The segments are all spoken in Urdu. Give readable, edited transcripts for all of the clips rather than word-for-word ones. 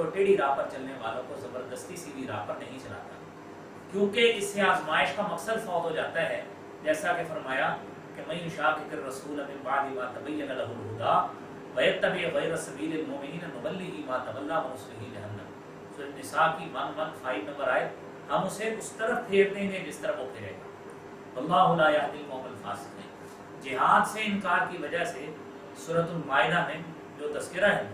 کو ٹیڑھی راہ پر چلنے والوں کو زبردستی سیدھی راہ پر نہیں چلاتا، کیونکہ اس سے آزمائش کا مقصد فوت ہو جاتا ہے، جیسا کہ فرمایا کہ من یشاقق الرسول من بعد ما تبین له الهدى ویتبع غیر سبیل المؤمنین نولہ ما تولی ونصلہ جہنم۔ سورۃ النساء کی 115 نمبر آیت، ہم اسے اس طرف پھیر دیں گے جس طرف وہ پھرے گا۔ واللہ لا یہدی القوم الفاسقین۔ جہاد سے انکار کی وجہ سے سورۃ المائدہ میں جو تذکرہ ہے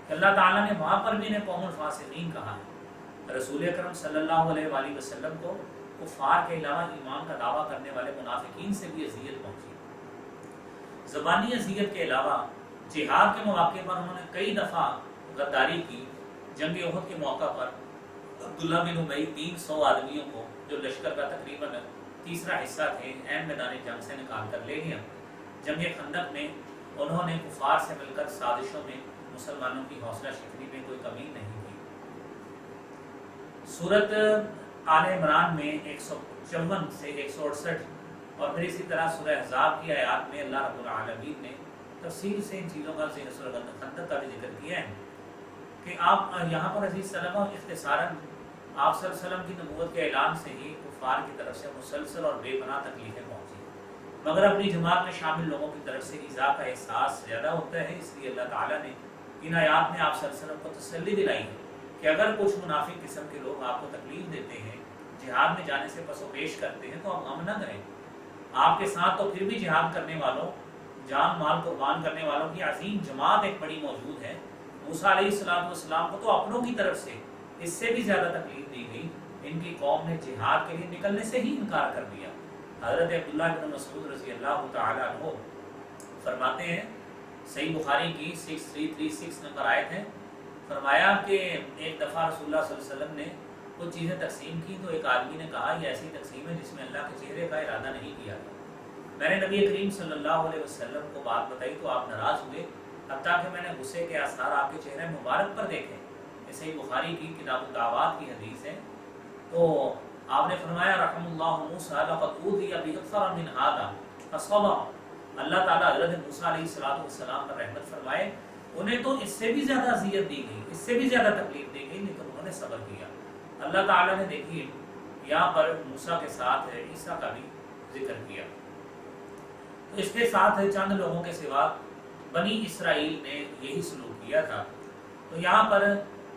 کہ اللہ تعالیٰ نے وہاں پر بھی انہیں قوم الفاسقین کہا ہے۔ رسول اکرم صلی اللہ علیہ وآلہ وسلم کو کفار کے علاوہ ایمان کا دعویٰ کرنے والے منافقین سے بھی اذیت پہنچی۔ زبانی اذیت کے علاوہ جہاد کے مواقع پر انہوں نے کئی دفعہ غداری کی۔ جنگ احد کے موقع پر عبداللہ بن ابی 300 آدمیوں کو جو لشکر کا تقریباً تیسرا حصہ تھے عین میدان جنگ سے نکال کر لے گیا۔ جنگ خندق میں انہوں نے کفار سے مل کر سازشوں میں مسلمانوں کی حوصلہ شکنی میں کوئی کمی نہیں کی۔ سورت آل عمران میں 154 سے 168 اور پھر اسی طرح سورہ احزاب کی آیات میں اللہ رب العالمین نے تفصیل سے ان چیزوں کا سورہ خندق کا بھی ذکر کیا ہے کہ آپ یہاں پر عزیز سلام اختصاراً آپ صلی اللہ علیہ وسلم کی نبوت کے اعلان سے ہی کفار کی طرف سے مسلسل اور بے پناہ تکلیفیں پہنچی، مگر اپنی جماعت میں شامل لوگوں کی طرف سے ایذا کا احساس زیادہ ہوتا ہے، اس لیے اللہ تعالیٰ نے ان آیات میں آپ صلی اللہ علیہ وسلم کو تسلی دلائی ہے کہ اگر کچھ منافق قسم کے لوگ آپ کو تکلیف دیتے ہیں، جہاد میں جانے سے پس و پیش کرتے ہیں، تو آپ غم نہ کریں۔ آپ کے ساتھ تو پھر بھی جہاد کرنے والوں، جان مال قربان کرنے والوں کی عظیم جماعت ایک بڑی موجود ہے۔ موسیٰ علیہ السلام کو تو اپنوں کی طرف سے اس سے بھی زیادہ تکلیف دی گئی، ان کی قوم نے جہاد کے لیے نکلنے سے ہی انکار کر دیا۔ حضرت عبداللہ بن مسعود رضی اللہ تعالیٰ عنہ فرماتے ہیں، صحیح بخاری کی 6336 نمبر آیت ہے، فرمایا کہ ایک دفعہ رسول اللہ صلی اللہ علیہ وسلم نے کچھ چیزیں تقسیم کی تو ایک آدمی نے کہا یہ ایسی تقسیم ہے جس میں اللہ کے چہرے کا ارادہ نہیں کیا گیا۔ میں نے نبی کریم صلی اللہ علیہ وسلم کو بات بتائی تو آپ ناراض ہوئے، حتیٰ کہ میں نے غصے کے آثار آپ کے چہرے مبارک پر دیکھے۔ یہ صحیح بخاری کی کتاب الدعوات کی حدیث ہے۔ تو آپ نے فرمایا رحم اللہ موسیٰ لقد اوذی باکثر من ھذا فصبر۔ اللہ تعالیٰ حضرت موسیٰ علیہ السلام پر رحمت فرمائے، انہیں تو اس سے بھی زیادہ اذیت دی گئی، اس سے بھی زیادہ تکلیف دی گئی، لیکن انہوں نے صبر کیا۔ اللہ تعالیٰ نے دیکھیے یہاں پر موسیٰ کے ساتھ عیسیٰ کا بھی ذکر کیا۔ تو اس کے ساتھ چند لوگوں کے سوا بنی اسرائیل نے یہی سلوک کیا تھا۔ تو یہاں پر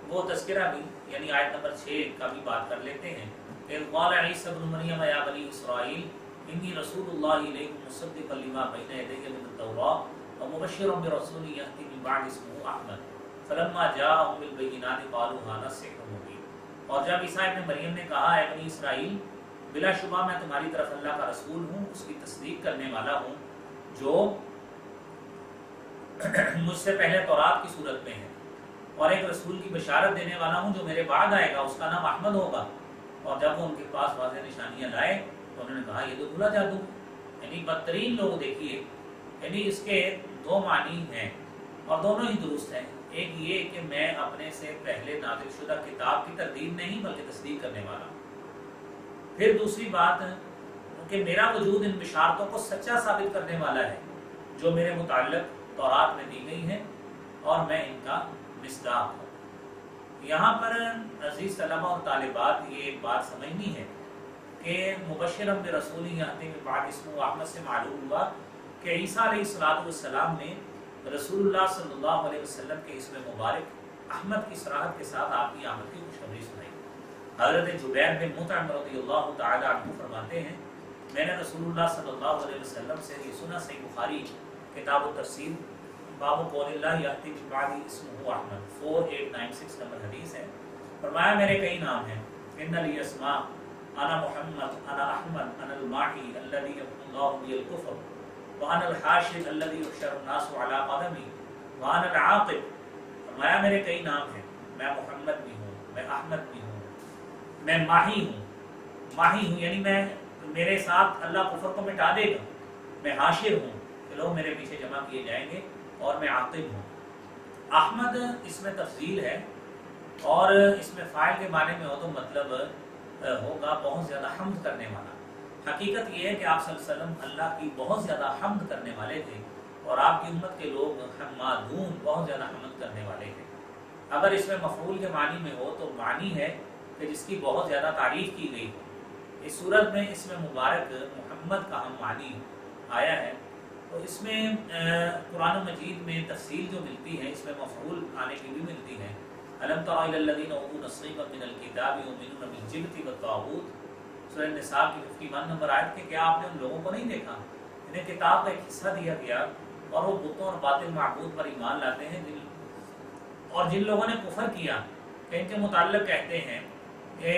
وہ تذکرہ بھی یعنی آیت نمبر 6 کا بھی بات کر لیتے ہیں۔ اذ قال عیسی ابن مریم یا بنی اسرائیل انی رسول اللہ الیکم مصدقا لما بین یدی من التوراۃ ومبشرا برسول یأتی من بعد اسمہ احمد فلما جاءهم بالبینات قالوا ھذا سحر مبین۔ اور جب عیسیٰ ابن مریم نے کہا اے بنی اسرائیل بلا شبہ میں تمہاری طرف اللہ کا رسول ہوں، اس کی تصدیق کرنے والا ہوں جو مجھ سے پہلے تورات کی صورت میں ہے، اور ایک رسول کی بشارت دینے والا ہوں جو میرے بعد آئے گا، اس کا نام احمد ہوگا۔ اور جب وہ ان کے پاس واضح نشانیاں لائے تو انہوں نے کہا یہ تو کھلا جادو، یعنی بدترین لوگ دیکھیے، یعنی اس کے دو معنی ہیں اور دونوں ہی درست ہیں۔ ایک یہ کہ میں اپنے سے پہلے نازل شدہ کتاب کی تردید نہیں بلکہ تصدیق کرنے والا ہوں۔ پھر دوسری بات کہ میرا وجود ان بشارتوں کو سچا ثابت کرنے والا ہے جو میرے متعلق تورات میں دی گئی ہے، اور میں ان کا مصداق ہوں۔ یہاں پر عزیز طلبہ اور طالبات یہ ایک بات سمجھنی ہے کہ مبشرا برسول یأتی من بعد اسمہ احمد سے معلوم ہوا کہ عیسیٰ علیہ السلام نے رسول اللہ صلی اللہ علیہ وسلم کے اسم مبارک احمد کی صراحت کے ساتھ آپ کی آمد کی خوشخبری سنائی۔ حضرت جبیر بن مطعم رضی اللہ تعالی عنہ فرماتے ہیں میں نے رسول اللہ صلی اللہ علیہ وسلم سے یہ سنا، صحیح بخاری کتاب التفسیر باب قول اللہ یأتی من بعد اسمہ احمد 4896 نمبر حدیث ہے۔ فرمایا میرے کئی نام ہیں، ان لی اسماء انا محمد انا احمد انا الماحی الذی یمحو اللہ بی الکفر وانا الحاشر الذی یحشر الناس علی قدمی وانا العاقب۔ فرمایا میرے کئی نام ہیں، میں محمد بھی ہوں، میں احمد بھی ہوں، میں ماہی ہوں یعنی میں میرے ساتھ اللہ کفر کو مٹا دے گا، میں حاشر ہوں کہ لوگ میرے پیچھے جمع کیے جائیں گے، اور میں عاقب ہوں۔ احمد اس میں تفضیل ہے، اور اس میں فاعل کے معنی میں ہو تو مطلب ہوگا بہت زیادہ حمد کرنے والا۔ حقیقت یہ ہے کہ آپ صلی اللہ علیہ وسلم اللہ کی بہت زیادہ حمد کرنے والے تھے، اور آپ کی امت کے لوگ حمادون بہت زیادہ حمد کرنے والے تھے۔ اگر اس میں مفعول کے معنی میں ہو تو معنی ہے کہ جس کی بہت زیادہ تعریف کی گئی ہو۔ اس صورت میں اس میں مبارک محمد کا ہم معنی آیا ہے، تو اس میں قرآن مجید میں تفصیل جو ملتی ہے اس میں مفعول آنے کی بھی ملتی ہے۔ الم تر الی الذین اوتوا نصیبا من الکتاب یؤمنون بالجبت والطاغوت، سورہ نساء کی 51 نمبر آیت کہ کیا آپ نے ان لوگوں کو نہیں دیکھا انہیں کتاب کا ایک حصہ دیا گیا اور وہ بتوں اور باطل معبود پر ایمان لاتے ہیں، اور جن لوگوں نے کفر کیا کہ ان کے متعلق کہتے ہیں کہ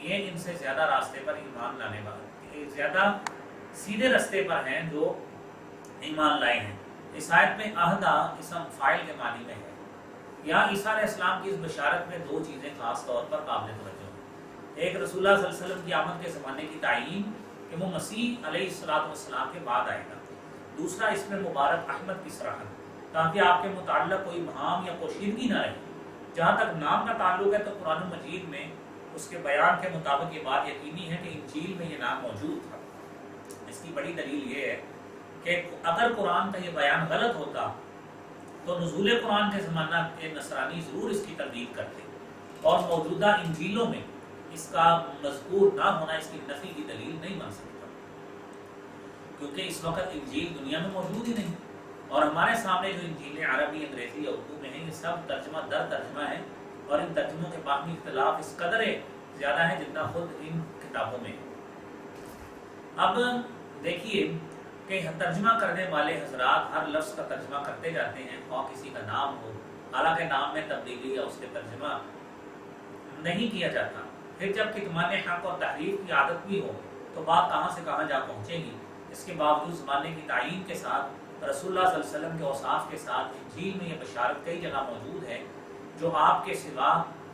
یہ ان سے زیادہ راستے پر ایمان لانے والے، زیادہ سیدھے راستے پر ہیں جو ایمان لائے ہیں۔ اس آیت میں عہدہ اسم فاعل کے معنی میں ہے۔ یہاں عیسیٰ علیہ السلام کی اس بشارت میں دو چیزیں خاص طور پر قابل توجہ ہیں۔ ایک رسول اللہ صلی اللہ علیہ وسلم کی آمد کے زمانے کی تعیین کہ وہ مسیح علیہ السلام کے بعد آئے گا۔ دوسرا اس میں مبارک احمد کی صراحت تاکہ آپ کے متعلق کوئی ابہام یا پوشیدگی نہ رہے۔ جہاں تک نام کا تعلق ہے تو قرآن مجید میں اس کے بیان کے مطابق یہ بات یقینی ہے کہ انجیل میں یہ نام موجود تھا۔ اس کی بڑی دلیل یہ ہے کہ اگر قرآن کا یہ بیان غلط ہوتا تو نزول قرآن کے زمانہ کے نصرانی ضرور اس کی تردید کرتے، اور موجودہ انجیلوں میں اس کا مذکور نہ ہونا اس کی نفی کی دلیل نہیں بن سکتا، کیونکہ اس وقت انجیل دنیا میں موجود ہی نہیں، اور ہمارے سامنے جو انجیلیں عربی، انگریزی یا اردو میں ہیں یہ سب ترجمہ در ترجمہ ہیں، اور ان ترجموں کے باقی اختلاف اس قدر زیادہ ہے جتنا خود ان کتابوں میں ہے۔ اب دیکھیے کہ ترجمہ کرنے والے حضرات ہر لفظ کا ترجمہ کرتے جاتے ہیں، خواہ کسی کا نام ہو، حالانکہ نام میں تبدیلی یا اس کے ترجمہ نہیں کیا جاتا۔ پھر جب کتمان حق اور تحریف کی عادت بھی ہو تو بات کہاں سے کہاں جا پہنچے گی۔ اس کے باوجود زمانے کی تعیین کے ساتھ رسول اللہ صلی اللہ علیہ وسلم کے اوصاف کے ساتھ انجیل میں یہ بشارت کئی جگہ موجود ہے جو آپ کے سوا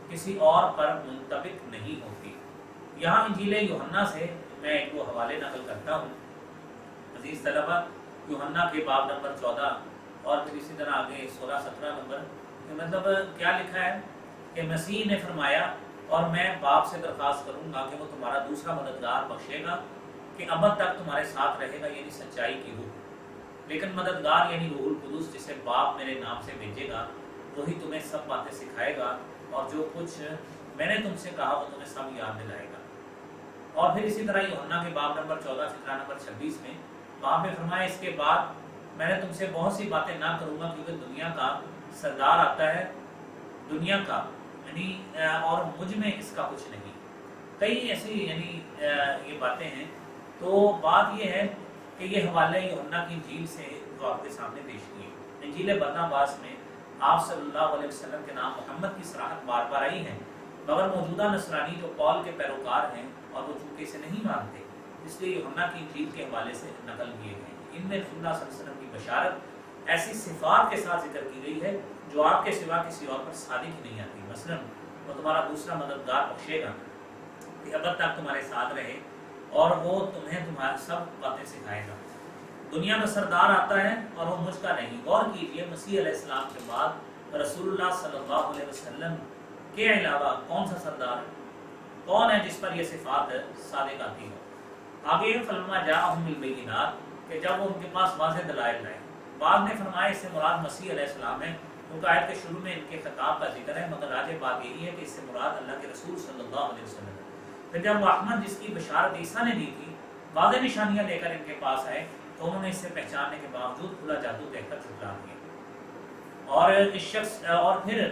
کسی اور پر منطبق نہیں ہوتی۔ یہاں انجیل یوحنا سے میں ایک دو حوالے نقل کرتا ہوں۔ عزیز طلبہ، یوحنا کے باب نمبر 14 اور پھر اسی طرح آگے 16-17 نمبر کہ مطلب کیا لکھا ہے کہ مسیح نے فرمایا اور میں باپ سے درخواست کروں گا کہ وہ تمہارا دوسرا مددگار بخشے گا کہ ابد تک تمہارے ساتھ رہے گا، یعنی سچائی کی روح۔ لیکن مددگار یعنی روح القدس جسے باپ میرے نام سے بھیجے گا وہی تمہیں سب باتیں سکھائے گا اور جو کچھ میں نے تم سے کہا وہ تمہیں سب یاد دلائے گا۔ اور پھر اسی طرح یوحنا کے باب نمبر 14 فقرہ نمبر 26 میں باپ نے فرمایا اس کے بعد میں نے تم سے بہت سی باتیں نہ کروں گا کیونکہ دنیا کا سردار آتا ہے، دنیا کا یعنی اور مجھ میں اس کا کچھ نہیں۔ کئی ایسی یعنی یہ باتیں ہیں۔ تو بات یہ ہے کہ یہ حوالے یوحنا کی انجیل سے جو آپ کے سامنے پیش کیے۔ انجیل برناباس میں آپ صلی اللہ علیہ وسلم کے نام محمد کی صراحت بار بار آئی ہے، مگر موجودہ نصرانی جو پال کے پیروکار ہیں اور وہ چونکہ اسے نہیں مانتے اس لیے یوحنا کی انجیل کے حوالے سے نقل کیے گئے ہیں۔ ان میں رسول اللہ صلی اللہ علیہ وسلم کی بشارت ایسی صفات کے ساتھ ذکر کی گئی ہے جو آپ کے سوا کسی اور پر صادق ہی نہیں آتی۔ مثلا وہ تمہارا دوسرا مددگار بخشے گا کہ ابد تک تمہارے ساتھ رہے اور وہ تمہیں تمہاری سب باتیں سکھائے گا۔ دنیا میں سردار آتا ہے اور وہ مجھ کا نہیں۔ غور کیجئے مسیح علیہ السلام کے بعد رسول اللہ صلی اللہ علیہ وسلم کے علاوہ کون سا سردار ہے، کون ہے جس پر یہ صفات صادق آتی ہو۔ آگے فلما جاءہم بالبینات کہ جب وہ ان کے پاس واضح دلائل لائے۔ بعد نے فرمایا اس سے مراد مسیح علیہ السلام ہے کیونکہ آیت کے شروع میں ان کے خطاب کا ذکر ہے، مگر راجع بات یہی ہے کہ اس سے مراد اللہ کے رسول صلی اللہ علیہ وسلم ہے۔ پھر جب وہ احمد جس کی بشارت عیسیٰ نے دی تھی واضح نشانیاں لے کر ان کے پاس آئے تو انہوں نے اس سے پہچاننے کے باوجود کھلا جادو دیکھ کر ٹھکرا دیا۔ اور اس شخص اور پھر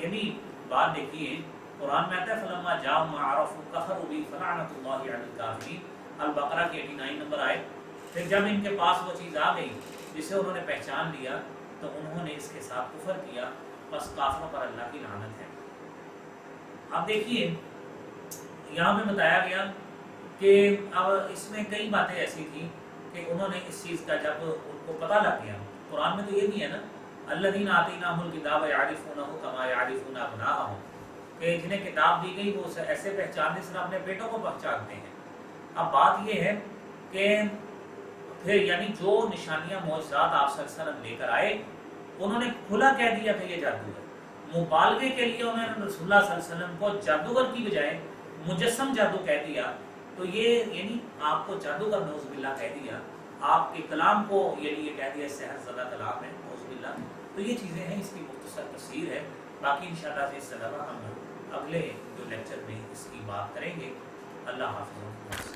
یعنی بات دیکھیے قرآن میں آتا ہے فلما جاءہم ما عرفوا کفروا بہ فلعنۃ اللہ علی الکافرین، البقرہ کی 89 نمبر آیت۔ پھر جب ان کے پاس وہ چیز آ گئی جسے انہوں نے پہچان لیا تو انہوں نے اس کے ساتھ کفر کیا، بس کافروں پر اللہ کی لعنت ہے۔ اب دیکھیے یہاں میں بتایا گیا کہ اب اس میں کئی باتیں ایسی تھیں کہ انہوں نے اس چیز کا جب ان کو پتہ لگ گیا، قرآن میں تو یہ بھی ہے نا الذین آتیناہم الکتاب یعرفونہ کما یعرفون ابناءہم، کہ جنہیں کتاب دی گئی وہ اسے ایسے پہچاننے سے اپنے بیٹوں کو پہچانتے ہیں۔ اب بات یہ ہے کہ پھر یعنی جو نشانیاں معجزات آپ صلی اللہ علیہ وسلم لے کر آئے انہوں نے کھلا کہہ دیا کہ یہ جادو ہے۔ مبالغے کے لیے انہوں نے رسول اللہ صلی اللہ علیہ وسلم کو جادوگر کی بجائے مجسم جادو کہہ دیا، تو یہ یعنی آپ کو جادوگر نعوذ باللہ کہہ دیا، آپ کے کلام کو یعنی یہ کہہ دیا سحر زدہ کلام ہے نعوذ باللہ۔ تو یہ چیزیں ہیں، اس کی مختصر تفسیر ہے باقی انشاءاللہ سے اس علاوہ ہم اگلے جو لیکچر میں اس کی بات کریں گے. اللہ حافظ.